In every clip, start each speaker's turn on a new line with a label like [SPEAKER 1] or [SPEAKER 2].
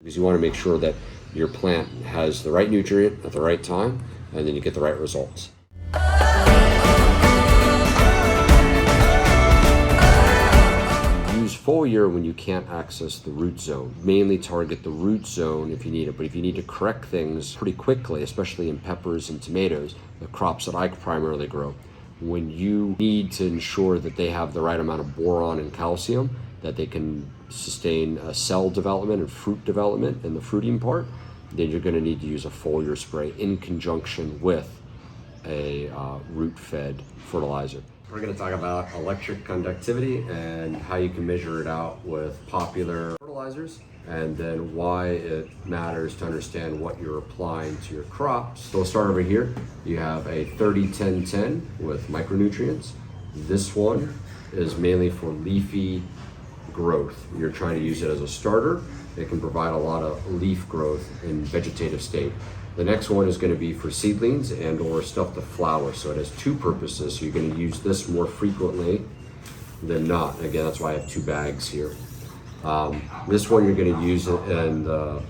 [SPEAKER 1] because you want to make sure that your plant has the right nutrient at the right time, and then you get the right results. Use foliar when you can't access the root zone. Mainly target the root zone if you need it, but if you need to correct things pretty quickly, especially in peppers and tomatoes, the crops that I primarily grow, when you need to ensure that they have the right amount of boron and calcium, that they can sustain cell development and fruit development in the fruiting part, then you're going to need to use a foliar spray in conjunction with a root-fed fertilizer. We're going to talk about electric conductivity and how you can measure it out with popular fertilizers, and then why it matters to understand what you're applying to your crops. So we'll start over here. You have a 30-10-10 with micronutrients. This one is mainly for leafy growth. You're trying to use it as a starter. It can provide a lot of leaf growth in vegetative state. The next one is going to be for seedlings and or stuff to flower. So it has two purposes. So you're going to use this more frequently than not. Again, that's why I have two bags here. This one you're going to use it in the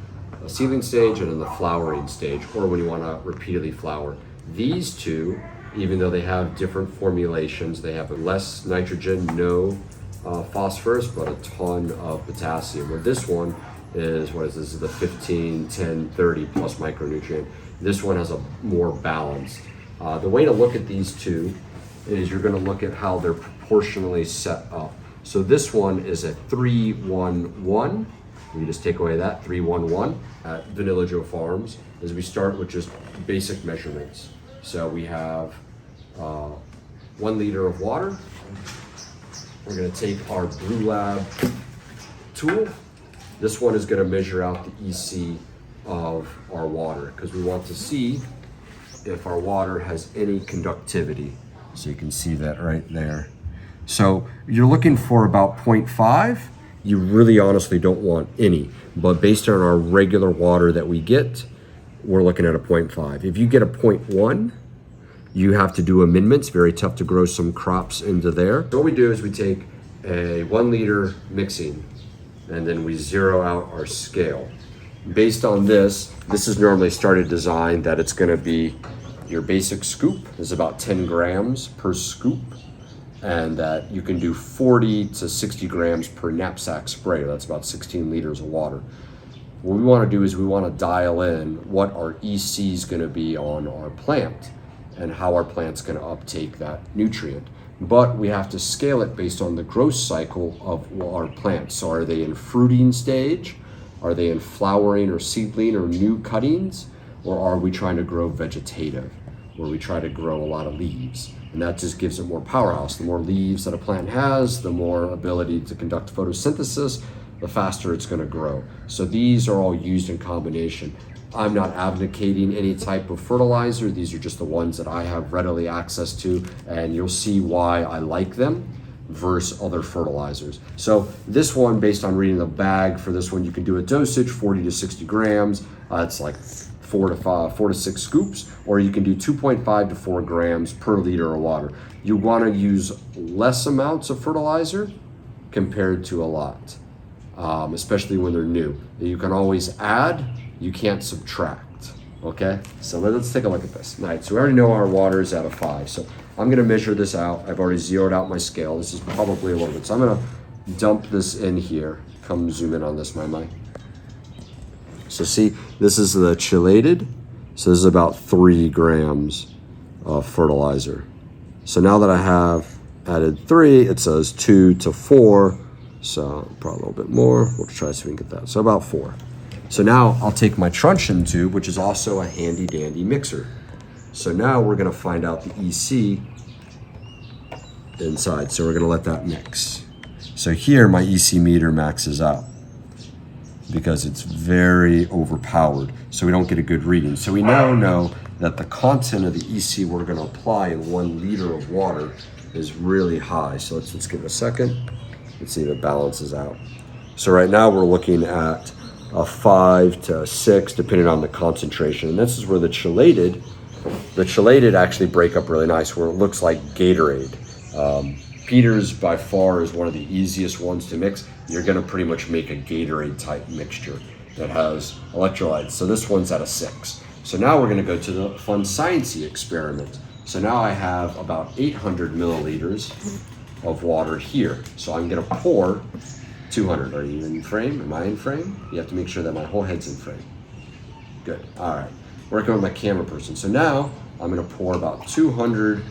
[SPEAKER 1] seedling stage and in the flowering stage, or when you want to repeatedly flower. These two, even though they have different formulations, they have less nitrogen, no phosphorus, but a ton of potassium. Where this one is, this is the 15, 10, 30 plus micronutrient. This one has a more balanced. The way to look at these two is you're going to look at how they're proportionally set up. So this one is a 3-1-1. We just take away that 3-1-1 at Vanilla Joe Farms. As we start with just basic measurements. So we have 1 liter of water. We're going to take our Bluelab tool. This one is going to measure out the EC of our water because we want to see if our water has any conductivity. So you can see that right there. So you're looking for about 0.5. You really honestly don't want any, but based on our regular water that we get, we're looking at a 0.5. If you get a 0.1, you have to do amendments. Very tough to grow some crops into there. So what we do is we take a 1 liter mixing and then we zero out our scale. Based on this is normally started design that it's gonna be your basic scoop is about 10 grams per scoop, and that you can do 40 to 60 grams per knapsack spray. That's about 16 liters of water. What we wanna do is we wanna dial in what our EC is gonna be on our plant and how our plant's gonna uptake that nutrient. But we have to scale it based on the growth cycle of our plants. So are they in fruiting stage? Are they in flowering or seedling or new cuttings? Or are we trying to grow vegetative, where we try to grow a lot of leaves? And that just gives it more powerhouse. The more leaves that a plant has, the more ability to conduct photosynthesis, the faster it's gonna grow. So these are all used in combination. I'm not advocating any type of fertilizer. These are just the ones that I have readily access to, and you'll see why I like them versus other fertilizers. So this one, based on reading the bag for this one, you can do a dosage 40 to 60 grams. It's like 4 to 6 scoops, or you can do 2.5 to 4 grams per liter of water. You want to use less amounts of fertilizer compared to a lot, especially when they're new. You can always add, you can't subtract, okay? So let's take a look at this. All right, so we already know our water is at a 5. So I'm gonna measure this out. I've already zeroed out my scale. This is probably a little bit. So I'm gonna dump this in here. Come zoom in on this, my. So see, this is the chelated. So this is about 3 grams of fertilizer. So now that I have added 3, it says 2 to 4. So probably a little bit more. We'll try to see if we can get that. So about 4. So now I'll take my truncheon tube, which is also a handy dandy mixer. So now we're gonna find out the EC inside. So we're gonna let that mix. So here my EC meter maxes out because it's very overpowered. So we don't get a good reading. So we now know that the content of the EC we're gonna apply in 1 liter of water is really high. So let's give it a second. Let's see if it balances out. So right now we're looking at a 5 to 6, depending on the concentration. And this is where the chelated actually break up really nice, where it looks like Gatorade. Peter's by far is one of the easiest ones to mix. You're gonna pretty much make a Gatorade type mixture. that has electrolytes. So this one's at a 6. So now we're going to go to the fun sciencey experiment. So now I have about 800 milliliters of water here. So I'm going to pour 200. Are you in frame? Am I in frame? You have to make sure that my whole head's in frame. Good. All right. Working with my camera person. So now I'm going to pour about 200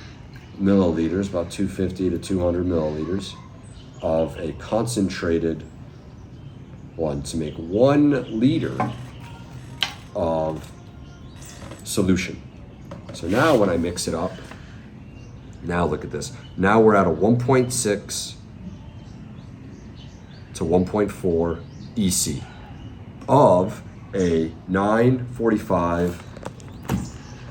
[SPEAKER 1] milliliters, about 250 to 200 milliliters of a concentrated one to make 1 liter of solution. So now when I mix it up, now look at this. Now we're at a 1.6 to 1.4 EC of a 945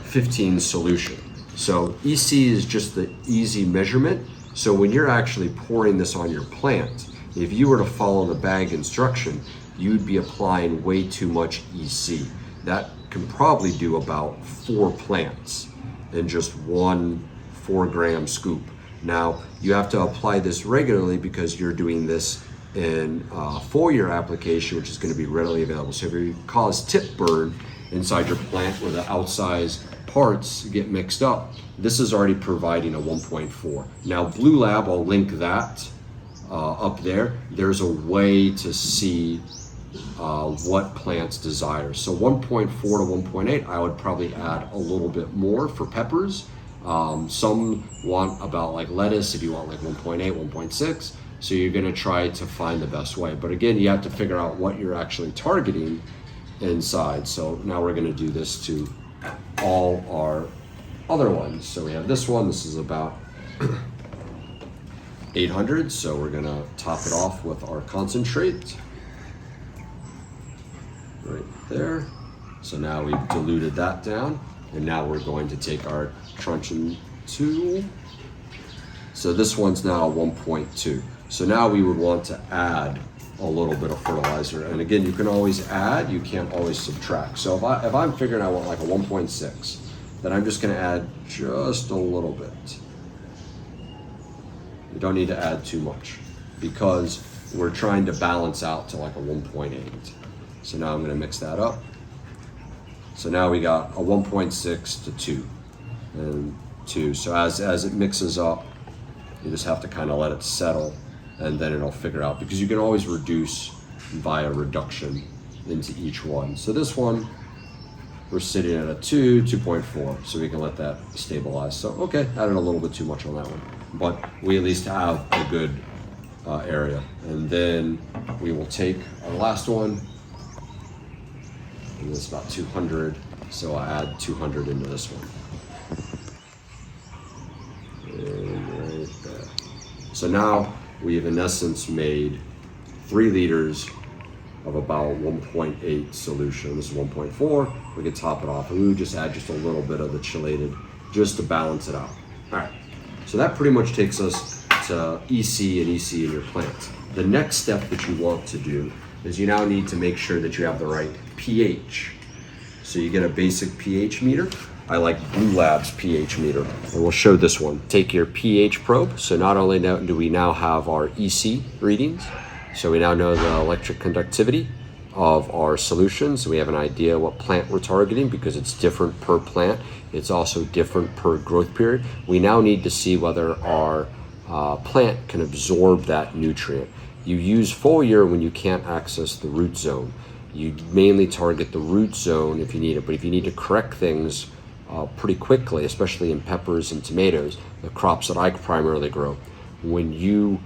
[SPEAKER 1] 15 solution. So EC is just the easy measurement. So when you're actually pouring this on your plant, if you were to follow the bag instruction, you'd be applying way too much EC. That can probably do about 4 plants in just 1 4-gram scoop. Now you have to apply this regularly because you're doing this in foliar application, which is going to be readily available. So if you cause tip burn inside your plant where the outsized parts get mixed up, this is already providing a 1.4. Now Bluelab, I'll link that up there. There's a way to see what plants desire. So 1.4 to 1.8, I would probably add a little bit more for peppers. Some want about like lettuce, if you want like 1.8, 1.6. So you're gonna try to find the best way. But again, you have to figure out what you're actually targeting inside. So now we're gonna do this to all our other ones. So we have this one, this is about 800. So we're gonna top it off with our concentrate right there. So now we've diluted that down, and now we're going to take our truncheon tool. So this one's now 1.2. So now we would want to add a little bit of fertilizer. And again, you can always add, you can't always subtract. So if I'm figuring I want like a 1.6, then I'm just gonna add just a little bit. You don't need to add too much because we're trying to balance out to like a 1.8. So now I'm gonna mix that up. So now we got a 1.6 to 2 and 2. So as it mixes up, you just have to kind of let it settle, and then it'll figure out, because you can always reduce via reduction into each one. So this one, we're sitting at a 2.4, so we can let that stabilize. So okay, added a little bit too much on that one, but we at least have a good area. And then we will take our last one, and it's about 200, so I add 200 into this one. And right there. So now we've in essence made 3 liters of about 1.8 solution. This is 1.4. We can top it off, and we would just add just a little bit of the chelated just to balance it out. All right, so that pretty much takes us to EC and EC in your plant. The next step that you want to do is you now need to make sure that you have the right pH. So you get a basic pH meter. I like Bluelab's pH meter, and we'll show this one. Take your pH probe. So not only do we now have our EC readings, so we now know the electric conductivity of our solutions. So we have an idea what plant we're targeting because it's different per plant. It's also different per growth period. We now need to see whether our plant can absorb that nutrient. You use foliar when you can't access the root zone. You mainly target the root zone if you need it, but if you need to correct things pretty quickly, especially in peppers and tomatoes, the crops that I primarily grow, when you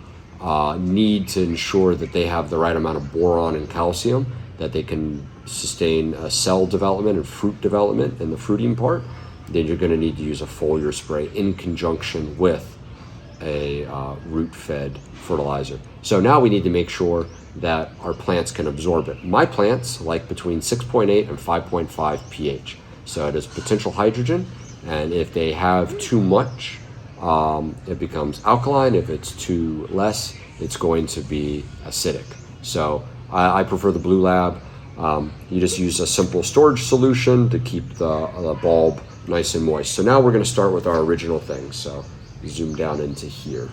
[SPEAKER 1] need to ensure that they have the right amount of boron and calcium, that they can sustain cell development and fruit development in the fruiting part, then you're going to need to use a foliar spray in conjunction with a root-fed fertilizer. So now we need to make sure that our plants can absorb it. My plants like between 6.8 and 5.5 pH. So it is potential hydrogen, and if they have too much, it becomes alkaline. If it's too less, it's going to be acidic. So I prefer the Bluelab. You just use a simple storage solution to keep the bulb nice and moist. So now we're going to start with our original thing. So zoom down into here.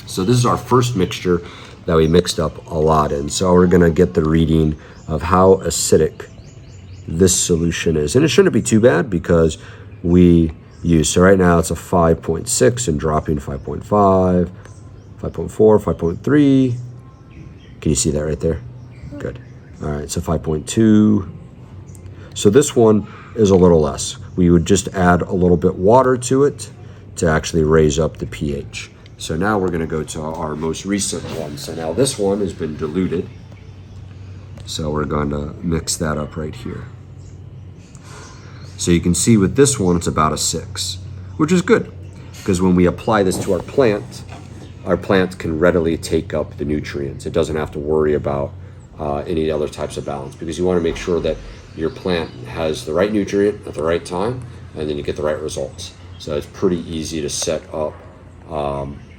[SPEAKER 1] So this is our first mixture. that we mixed up a lot in. So we're gonna get the reading of how acidic this solution is. And it shouldn't be too bad because we use, so right now it's a 5.6 and dropping 5.5, 5.4, 5.3. Can you see that right there? Good. All right, so 5.2. So this one is a little less. We would just add a little bit water to it to actually raise up the pH. So now we're gonna go to our most recent one. So now this one has been diluted. So we're going to mix that up right here. So you can see with this one, it's about a 6, which is good because when we apply this to our plant can readily take up the nutrients. It doesn't have to worry about any other types of balance because you want to make sure that your plant has the right nutrient at the right time and then you get the right results. So it's pretty easy to set up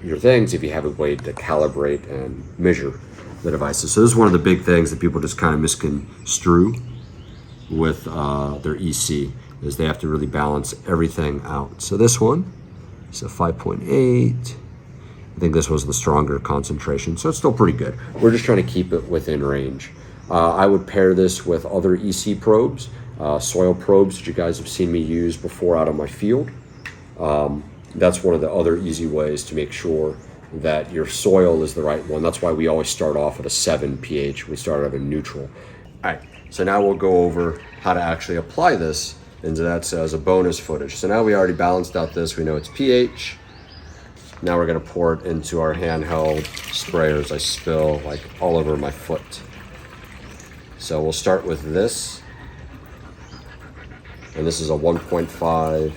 [SPEAKER 1] your things if you have a way to calibrate and measure the devices. So this is one of the big things that people just kind of misconstrue with their EC is they have to really balance everything out. So this one is a 5.8. I think this was the stronger concentration, so it's still pretty good. We're just trying to keep it within range. I would pair this with other EC probes, soil probes that you guys have seen me use before out on my field. That's one of the other easy ways to make sure that your soil is the right one. That's why we always start off at a 7 pH. We start at a neutral. All right, so now we'll go over how to actually apply this, and that's as a bonus footage. So now we already balanced out this. We know it's pH. Now we're gonna pour it into our handheld sprayers. I spill like all over my foot. So we'll start with this. And this is a 1.5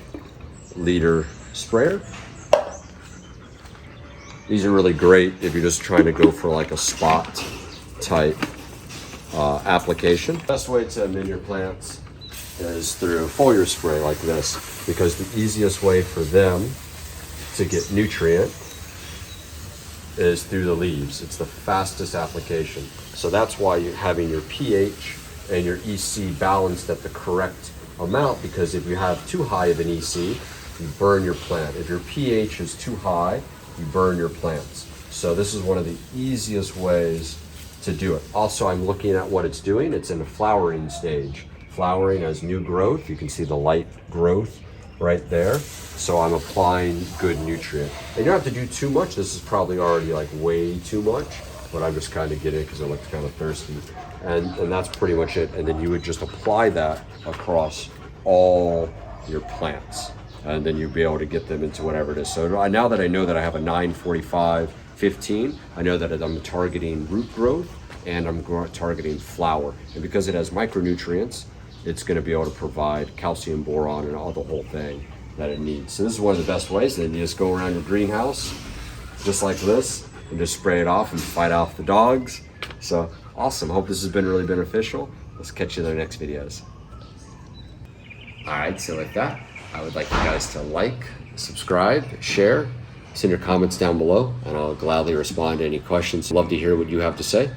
[SPEAKER 1] liter sprayer. These are really great if you're just trying to go for like a spot type application. The best way to amend your plants is through foliar spray like this, because the easiest way for them to get nutrient is through the leaves. It's the fastest application. So that's why you're having your pH and your EC balanced at the correct amount, because if you have too high of an EC, you burn your plant. If your pH is too high, you burn your plants. So this is one of the easiest ways to do it. Also, I'm looking at what it's doing. It's in a flowering stage. Flowering as new growth. You can see the light growth right there. So I'm applying good nutrient. And you don't have to do too much. This is probably already like way too much, but I'm just kind of getting it because I looked kind of thirsty. And that's pretty much it. And then you would just apply that across all your plants. And then you'll be able to get them into whatever it is. So now that I know that I have a 9-45-15, I know that I'm targeting root growth and I'm targeting flower. And because it has micronutrients, it's gonna be able to provide calcium, boron, and all the whole thing that it needs. So this is one of the best ways. Then you just go around your greenhouse, just like this, and just spray it off and fight off the dogs. So awesome, hope this has been really beneficial. Let's catch you in the next videos. All right, so with that, I would like you guys to like, subscribe, share, send your comments down below, and I'll gladly respond to any questions. Love to hear what you have to say.